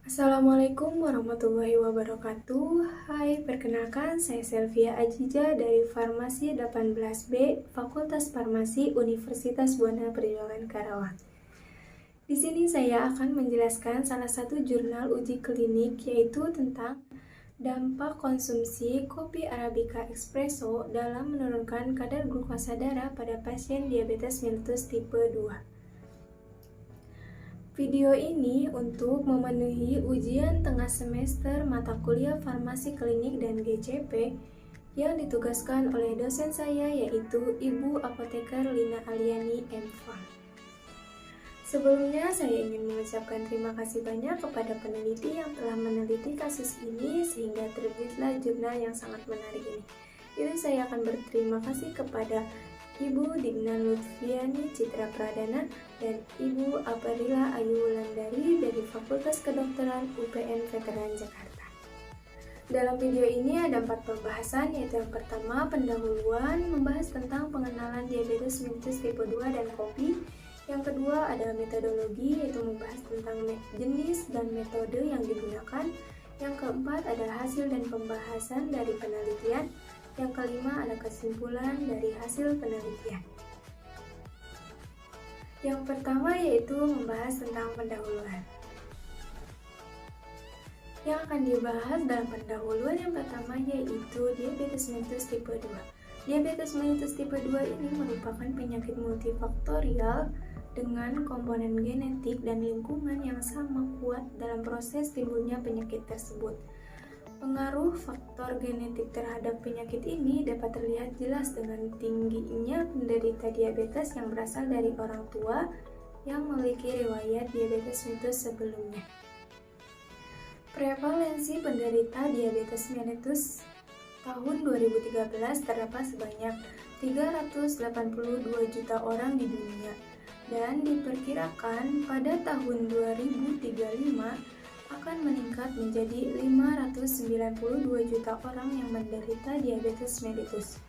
Assalamualaikum warahmatullahi wabarakatuh. Hai, perkenalkan saya Selvia Ajija dari Farmasi 18B, Fakultas Farmasi Universitas Buana Perjuangan Karawang. Di sini saya akan menjelaskan salah satu jurnal uji klinik, yaitu tentang dampak konsumsi kopi Arabica Espresso dalam menurunkan kadar glukosa darah pada pasien diabetes mellitus tipe 2. Video ini untuk memenuhi ujian tengah semester mata kuliah Farmasi Klinik dan GCP yang ditugaskan oleh dosen saya, yaitu Ibu Apoteker Lina Aliani M.Pharm. Sebelumnya saya ingin mengucapkan terima kasih banyak kepada peneliti yang telah meneliti kasus ini sehingga terbitlah jurnal yang sangat menarik ini. Itu saya akan berterima kasih kepada Ibu Digna Lutfiani Citra Pradana dan Ibu Aparila Ayu Wulandari dari Fakultas Kedokteran UPN Veteran Jakarta. Dalam video ini ada 4 pembahasan, yaitu yang pertama pendahuluan, membahas tentang pengenalan diabetes mellitus tipe 2 dan kopi. Yang kedua ada metodologi, yaitu membahas tentang jenis dan metode yang digunakan. Yang keempat adalah hasil dan pembahasan dari penelitian. Yang kelima ada kesimpulan dari hasil penelitian. Yang pertama yaitu membahas tentang pendahuluan. Yang akan dibahas dalam pendahuluan yang pertama yaitu diabetes mellitus tipe 2. Diabetes mellitus tipe 2 ini merupakan penyakit multifaktorial dengan komponen genetik dan lingkungan yang sama kuat dalam proses timbulnya penyakit tersebut. Pengaruh faktor genetik terhadap penyakit ini dapat terlihat jelas dengan tingginya penderita diabetes yang berasal dari orang tua yang memiliki riwayat diabetes mellitus sebelumnya. Prevalensi penderita diabetes mellitus tahun 2013 terdapat sebanyak 382 juta orang di dunia, dan diperkirakan pada tahun 2035 akan meningkat menjadi 592 juta orang yang menderita diabetes mellitus.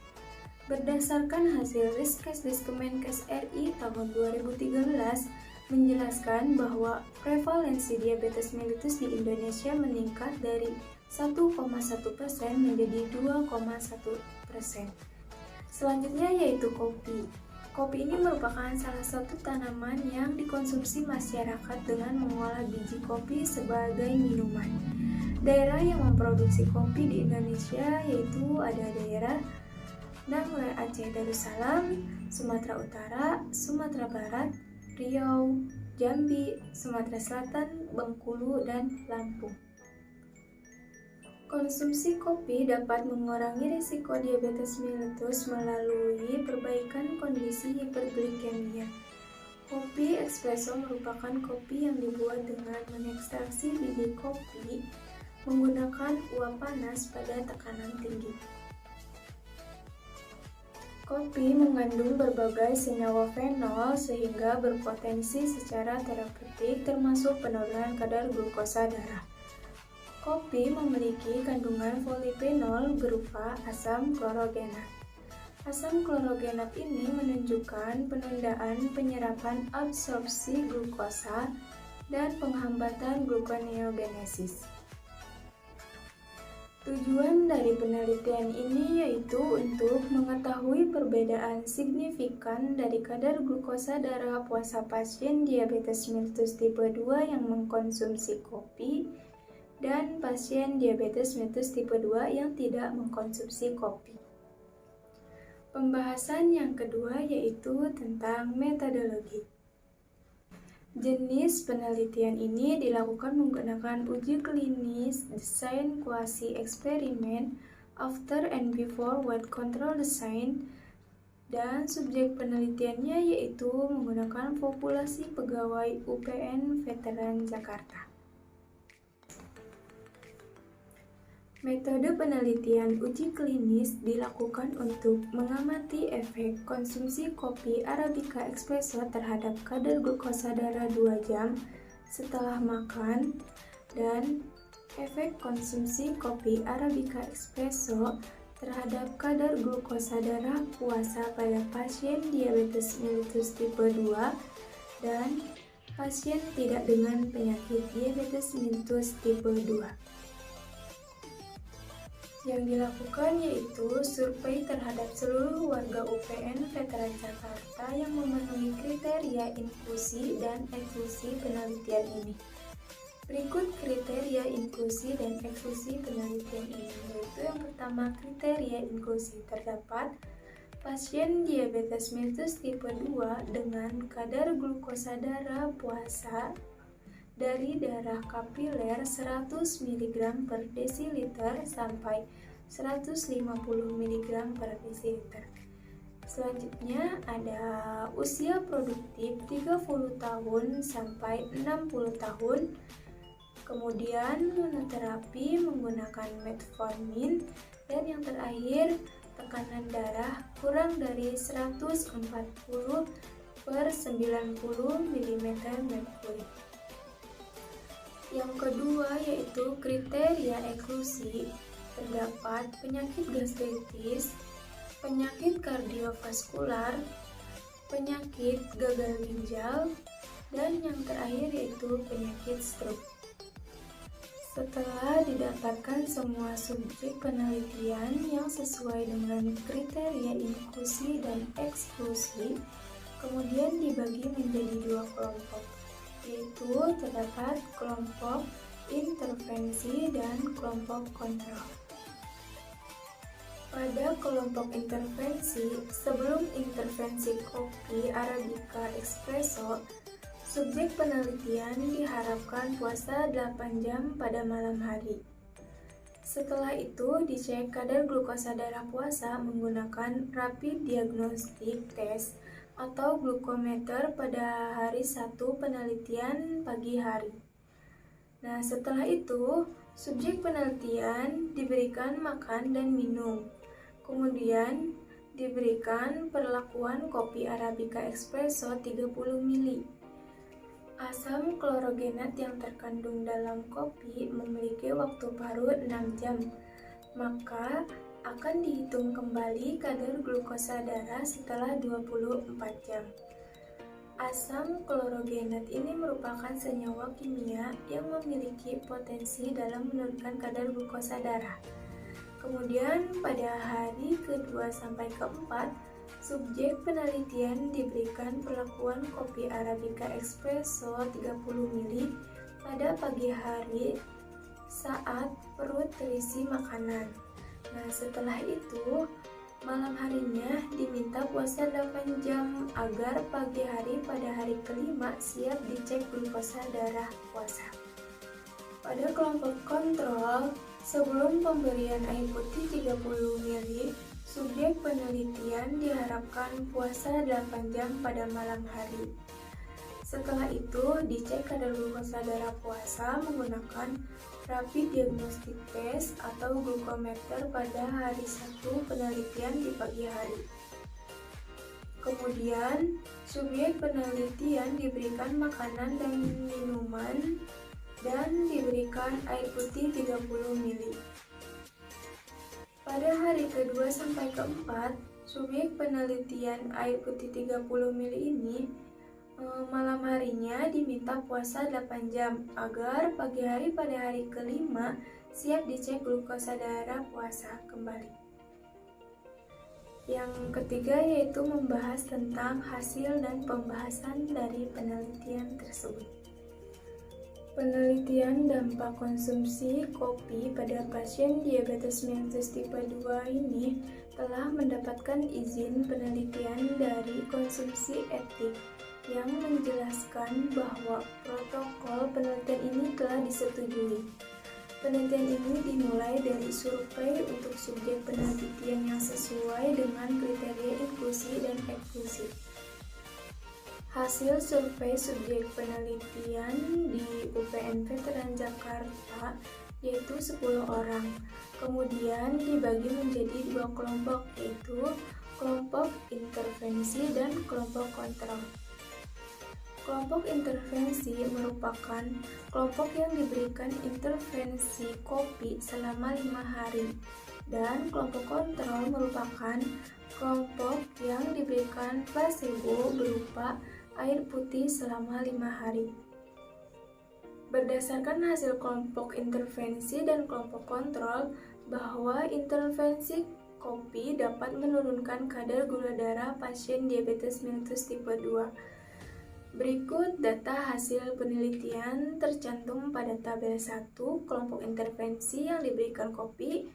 Berdasarkan hasil Riskes Kemenkes RI tahun 2013 menjelaskan bahwa prevalensi diabetes mellitus di Indonesia meningkat dari 1,1% menjadi 2,1%. Selanjutnya yaitu kopi. Kopi ini merupakan salah satu tanaman yang dikonsumsi masyarakat dengan mengolah biji kopi sebagai minuman. Daerah yang memproduksi kopi di Indonesia yaitu ada daerah mulai Aceh Darussalam, Sumatera Utara, Sumatera Barat, Riau, Jambi, Sumatera Selatan, Bengkulu, dan Lampung. Konsumsi kopi dapat mengurangi risiko diabetes mellitus melalui perbaikan kondisi hiperglikemia. Kopi espresso merupakan kopi yang dibuat dengan mengekstraksi biji kopi menggunakan uap panas pada tekanan tinggi. Kopi mengandung berbagai senyawa fenol sehingga berpotensi secara terapeutik termasuk penurunan kadar glukosa darah. Kopi memiliki kandungan polifenol berupa asam klorogenat. Asam klorogenat ini menunjukkan penundaan penyerapan absorpsi glukosa dan penghambatan gluconeogenesis. Tujuan dari penelitian ini yaitu untuk mengetahui perbedaan signifikan dari kadar glukosa darah puasa pasien diabetes mellitus tipe 2 yang mengkonsumsi kopi dan pasien diabetes mellitus tipe 2 yang tidak mengkonsumsi kopi. Pembahasan yang kedua yaitu tentang metodologi. Jenis penelitian ini dilakukan menggunakan uji klinis desain kuasi eksperimen after and before weight control design, dan subjek penelitiannya yaitu menggunakan populasi pegawai UPN Veteran Jakarta. Metode penelitian uji klinis dilakukan untuk mengamati efek konsumsi kopi Arabica Espresso terhadap kadar glukosa darah 2 jam setelah makan dan efek konsumsi kopi Arabica Espresso terhadap kadar glukosa darah puasa pada pasien diabetes mellitus tipe 2 dan pasien tidak dengan penyakit diabetes mellitus tipe 2. Yang dilakukan yaitu survei terhadap seluruh warga UPN Veteran Jakarta yang memenuhi kriteria inklusi dan eksklusi penelitian ini. Berikut kriteria inklusi dan eksklusi penelitian ini, yaitu yang pertama kriteria inklusi terdapat pasien diabetes mellitus tipe 2 dengan kadar glukosa darah puasa dari darah kapiler 100 mg per desiliter sampai 150 mg per desiliter. Selanjutnya ada usia produktif 30 tahun sampai 60 tahun. Kemudian monoterapi menggunakan metformin, dan yang terakhir tekanan darah kurang dari 140 per 90 mm merkuri. Yang kedua yaitu kriteria eksklusi, terdapat penyakit gastritis, penyakit kardiovaskular, penyakit gagal ginjal, dan yang terakhir yaitu penyakit stroke. Setelah didapatkan semua subjek penelitian yang sesuai dengan kriteria inklusi dan eksklusi, kemudian dibagi menjadi dua kelompok, yaitu terdapat kelompok intervensi dan kelompok kontrol. Pada kelompok intervensi, sebelum intervensi kopi Arabica Espresso, subjek penelitian diharapkan puasa 8 jam pada malam hari. Setelah itu dicek kadar glukosa darah puasa menggunakan rapid diagnostic test atau glukometer pada hari 1 penelitian pagi hari. Nah, setelah itu subjek penelitian diberikan makan dan minum. Kemudian diberikan perlakuan kopi Arabica Espresso 30 ml. Asam klorogenat yang terkandung dalam kopi memiliki waktu parut 6 jam, maka akan dihitung kembali kadar glukosa darah setelah 24 jam. Asam klorogenat ini merupakan senyawa kimia yang memiliki potensi dalam menurunkan kadar glukosa darah. Kemudian pada hari kedua sampai keempat, subjek penelitian diberikan perlakuan kopi Arabica Espresso 30 ml pada pagi hari saat perut terisi makanan. Nah, setelah itu malam harinya diminta puasa 8 jam agar pagi hari pada hari kelima siap dicek glukosa darah puasa. Pada kelompok kontrol, sebelum pemberian air putih 30 ml, subjek penelitian diharapkan puasa 8 jam pada malam hari. Setelah itu dicek kadar glukosa darah puasa menggunakan rapid diagnostic test atau glukometer pada hari 1 penelitian di pagi hari. Kemudian subjek penelitian diberikan makanan dan minuman dan diberikan air putih 30 ml. Pada hari kedua sampai keempat, subjek penelitian air putih 30 ml ini malam harinya diminta puasa 8 jam agar pagi hari pada hari kelima siap dicek glukosa darah puasa kembali. Yang ketiga yaitu membahas tentang hasil dan pembahasan dari penelitian tersebut. Penelitian dampak konsumsi kopi pada pasien diabetes mellitus tipe 2 ini telah mendapatkan izin penelitian dari konsumsi etik yang menjelaskan bahwa protokol penelitian ini telah disetujui. Penelitian ini dimulai dari survei untuk subjek penelitian yang sesuai dengan kriteria inklusi dan eksklusi. Hasil survei subjek penelitian di UPN Veteran Jakarta yaitu 10 orang. Kemudian dibagi menjadi dua kelompok, yaitu kelompok intervensi dan kelompok kontrol. Kelompok intervensi merupakan kelompok yang diberikan intervensi kopi selama 5 hari, dan kelompok kontrol merupakan kelompok yang diberikan placebo berupa air putih selama 5 hari. Berdasarkan hasil kelompok intervensi dan kelompok kontrol, bahwa intervensi kopi dapat menurunkan kadar gula darah pasien diabetes mellitus tipe 2. Berikut data hasil penelitian tercantum pada tabel 1 kelompok intervensi yang diberikan kopi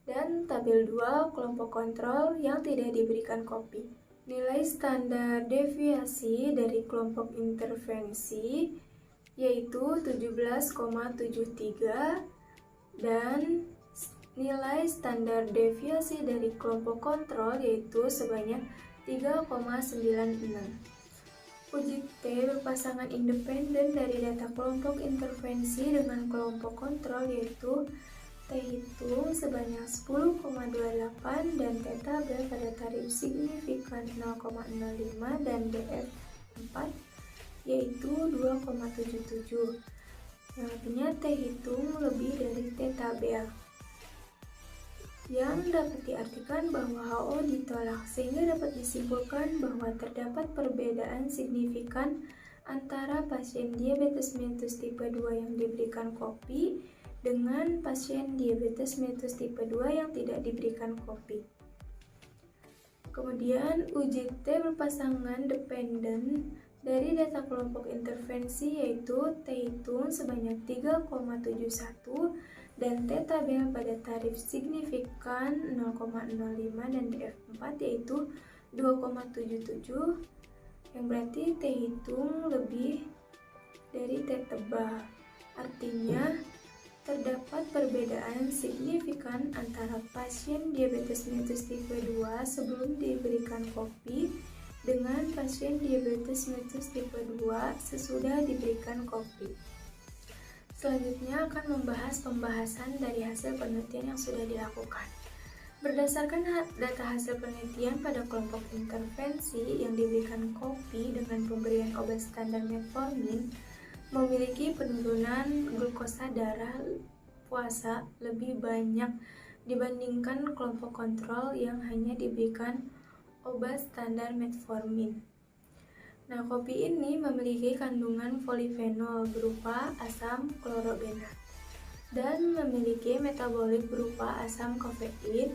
dan tabel 2 kelompok kontrol yang tidak diberikan kopi. Nilai standar deviasi dari kelompok intervensi yaitu 17,73 dan nilai standar deviasi dari kelompok kontrol yaitu sebanyak 3,96. Uji T berpasangan independen dari data kelompok intervensi dengan kelompok kontrol yaitu T hitung sebanyak 10,28 dan theta B pada tarif signifikan 0,05 dan DF 4 yaitu 2,77. Yang artinya T hitung lebih dari theta B, yang dapat diartikan bahwa HO ditolak, sehingga dapat disimpulkan bahwa terdapat perbedaan signifikan antara pasien diabetes mellitus tipe 2 yang diberikan kopi dengan pasien diabetes mellitus tipe 2 yang tidak diberikan kopi. Kemudian uji T berpasangan dependen dari data kelompok intervensi yaitu T hitung sebanyak 3,71 dan theta B pada tarif signifikan 0,05 dan DF4 yaitu 2,77, yang berarti T hitung lebih dari T tebal. Artinya terdapat perbedaan signifikan antara pasien diabetes mellitus tipe 2 sebelum diberikan kopi dengan pasien diabetes mellitus tipe 2 sesudah diberikan kopi. Selanjutnya akan membahas pembahasan dari hasil penelitian yang sudah dilakukan. Berdasarkan data hasil penelitian pada kelompok intervensi yang diberikan kopi dengan pemberian obat standar metformin memiliki penurunan glukosa darah puasa lebih banyak dibandingkan kelompok kontrol yang hanya diberikan obat standar metformin. Nah, kopi ini memiliki kandungan polifenol berupa asam klorogenat dan memiliki metabolit berupa asam kofein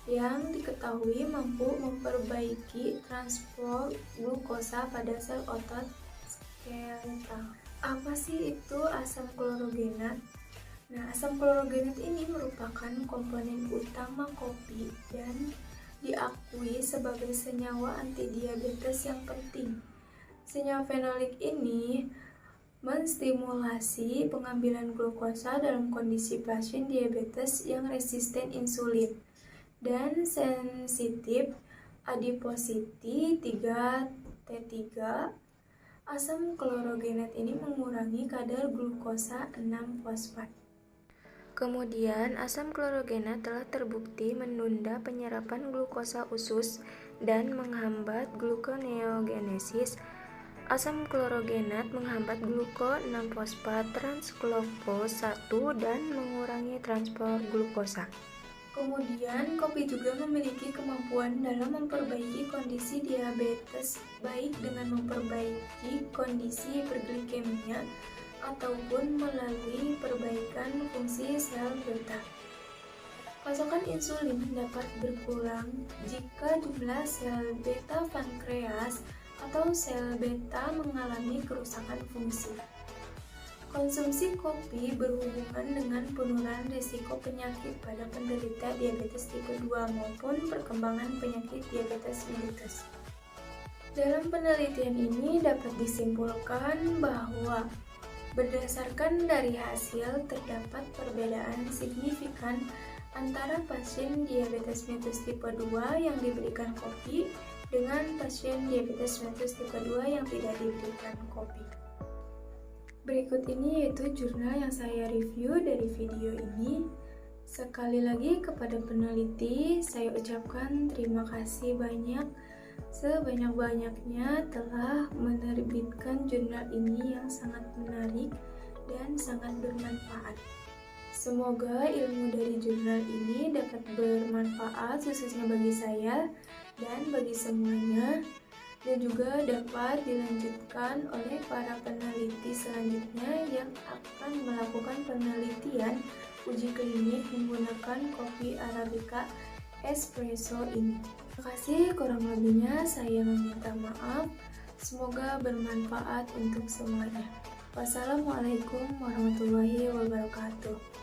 yang diketahui mampu memperbaiki transport glukosa pada sel otot skeletal. Apa sih itu asam klorogenat? Nah, asam klorogenat ini merupakan komponen utama kopi dan diakui sebagai senyawa antidiabetes yang penting. Senyawa fenolik ini menstimulasi pengambilan glukosa dalam kondisi pasien diabetes yang resisten insulin dan sensitif adiposity 3T3. Asam klorogenat ini mengurangi kadar glukosa 6-fosfat. Kemudian, asam klorogenat telah terbukti menunda penyerapan glukosa usus dan menghambat gluconeogenesis. Asam klorogenat menghambat gluko-6-fosfat transglukos 1 dan mengurangi transport glukosa. Kemudian, kopi juga memiliki kemampuan dalam memperbaiki kondisi diabetes, baik dengan memperbaiki kondisi hiperglikemia ataupun melalui perbaikan fungsi sel beta. Pasokan insulin dapat berkurang jika jumlah sel beta pankreas atau sel beta mengalami kerusakan fungsi. Konsumsi kopi berhubungan dengan penurunan risiko penyakit pada penderita diabetes tipe 2 maupun perkembangan penyakit diabetes mellitus. Dalam penelitian ini dapat disimpulkan bahwa berdasarkan dari hasil terdapat perbedaan signifikan antara pasien diabetes mellitus tipe 2 yang diberikan kopi dengan pasien diabetes mellitus tipe 2 yang tidak diberikan kopi. Berikut ini yaitu jurnal yang saya review dari video ini. Sekali lagi kepada peneliti, saya ucapkan terima kasih banyak sebanyak-banyaknya telah menerbitkan jurnal ini yang sangat menarik dan sangat bermanfaat. Semoga ilmu dari jurnal ini dapat bermanfaat khususnya bagi saya dan bagi semuanya. dan juga dapat dilanjutkan oleh para peneliti selanjutnya yang akan melakukan penelitian uji klinik menggunakan kopi Arabica espresso ini. Terima kasih, kurang lebihnya saya meminta maaf. Semoga bermanfaat untuk semuanya. Wassalamualaikum warahmatullahi wabarakatuh.